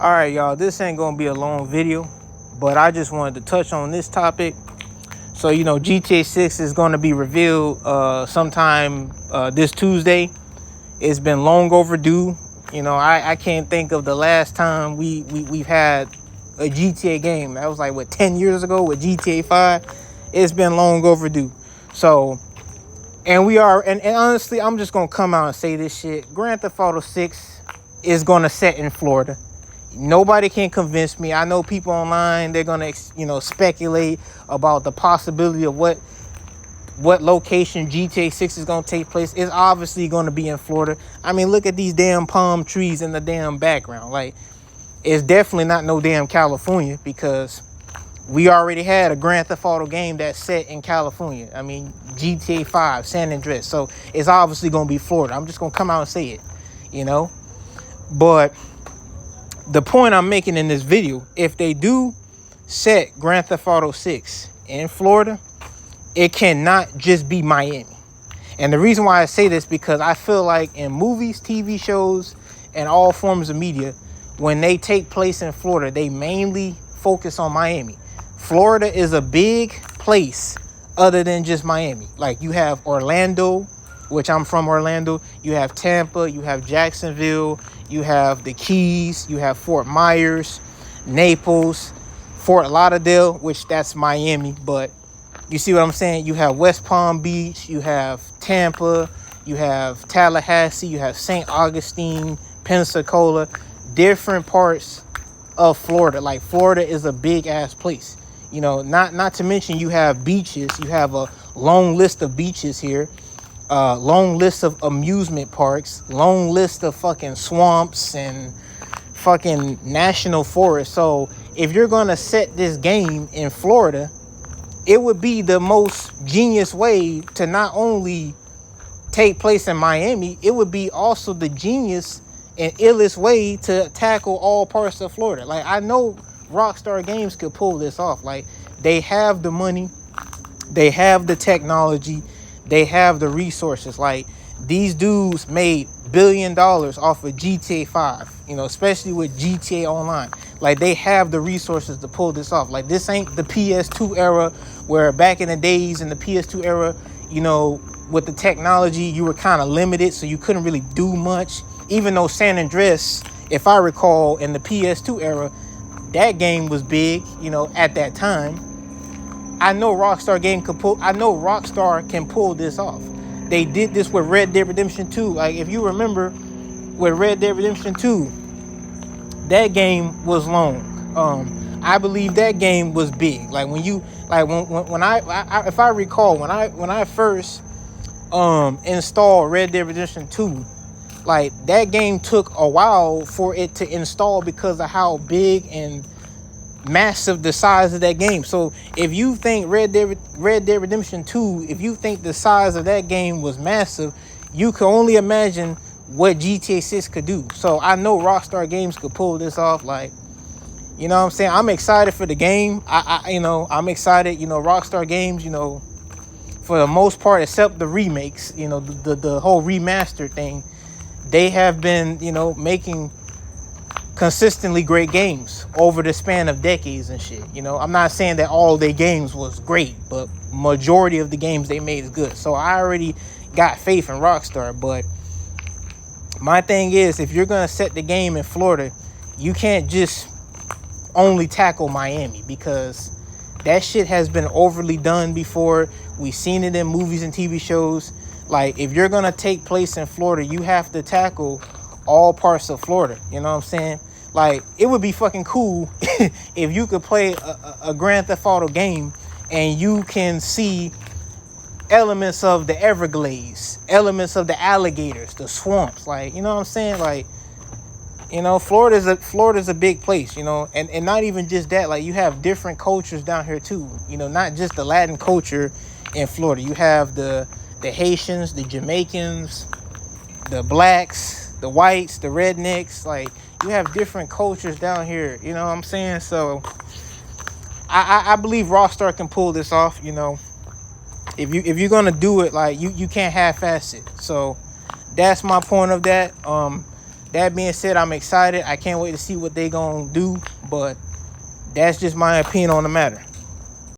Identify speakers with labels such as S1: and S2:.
S1: All right, y'all, this ain't gonna be a long video, but I just wanted to touch on this topic. So, GTA 6 is gonna be revealed sometime this Tuesday. It's been long overdue. I can't think of the last time we've had a GTA game. That was like, 10 years ago with GTA 5. It's been long overdue. So, and honestly, I'm just gonna come out and say this shit. Grand Theft Auto 6 is gonna set in Florida. Nobody can convince me. I know people online, they're gonna speculate about the possibility of what location GTA 6 is gonna take place. It's obviously gonna be in Florida. I mean, look at these damn palm trees in the damn background. Like, it's definitely not no damn California, because we already had a Grand Theft Auto game that's set in California. I mean, GTA 5, San Andreas. So it's obviously gonna be Florida. I'm just gonna come out and say it. But the point I'm making in this video, if they do set Grand Theft Auto 6 in Florida, it cannot just be Miami. And the reason why I say this, because I feel like in movies, TV shows, and all forms of media, when they take place in Florida, they mainly focus on Miami. Florida is a big place other than just Miami. Like, you have Orlando, which I'm from Orlando. You have Tampa, you have Jacksonville, you have the Keys, you have Fort Myers, Naples, Fort Lauderdale, which that's Miami, but you see what I'm saying? You have West Palm Beach, you have Tampa, you have Tallahassee, you have St. Augustine, Pensacola, different parts of Florida. Like, Florida is a big ass place. Not to mention you have beaches. You have a long list of beaches here. Long list of amusement parks, long list of fucking swamps and fucking national forests. So if you're gonna set this game in Florida, it would be the most genius way to not only take place in Miami, it would be also the genius and illest way to tackle all parts of Florida. Like, I know Rockstar Games could pull this off. Like, they have the money, they have the technology, they have the resources. Like, these dudes made $1 billion off of GTA 5, especially with GTA Online. Like, they have the resources to pull this off. Like, this ain't the PS2 era, where back in the days in the PS2 era, with the technology, you were kind of limited, so you couldn't really do much. Even though San Andreas, if I recall, in the PS2 era, that game was big, at that time. I know Rockstar can pull this off. They did this with Red Dead Redemption 2. Like, if you remember, with Red Dead Redemption 2, that game was long. I believe that game was big. Like, when I if I recall, when I first installed Red Dead Redemption 2, like, that game took a while for it to install because of how big and massive the size of that game. So if you think Red Dead Redemption 2, if you think the size of that game was massive, you can only imagine what GTA 6 could do. So I know Rockstar Games could pull this off. Like, what I'm saying? I'm excited for the game. I'm excited. Rockstar Games, for the most part, except the remakes, the whole remaster thing, they have been, making consistently great games over the span of decades and shit. I'm not saying that all their games was great, but majority of the games they made is good. So I already got faith in Rockstar. But my thing is, if you're gonna set the game in Florida, you can't just only tackle Miami, because that shit has been overly done before. We've seen it in movies and TV shows. Like, if you're gonna take place in Florida, you have to tackle all parts of Florida. You know what I'm saying? Like, it would be fucking cool if you could play a Grand Theft Auto game and you can see elements of the Everglades, elements of the alligators, the swamps. Like, you know what I'm saying? Like, Florida's a big place, and not even just that. Like, you have different cultures down here too. Not just the Latin culture in Florida. You have the Haitians, the Jamaicans, the blacks, the whites, the rednecks. Like, you have different cultures down here. You know what I'm saying? So I believe Rockstar can pull this off. If you're gonna do it, like, you can't half-ass it. So that's my point of that. that being said, I'm excited. I can't wait to see what they gonna do, but that's just my opinion on the matter.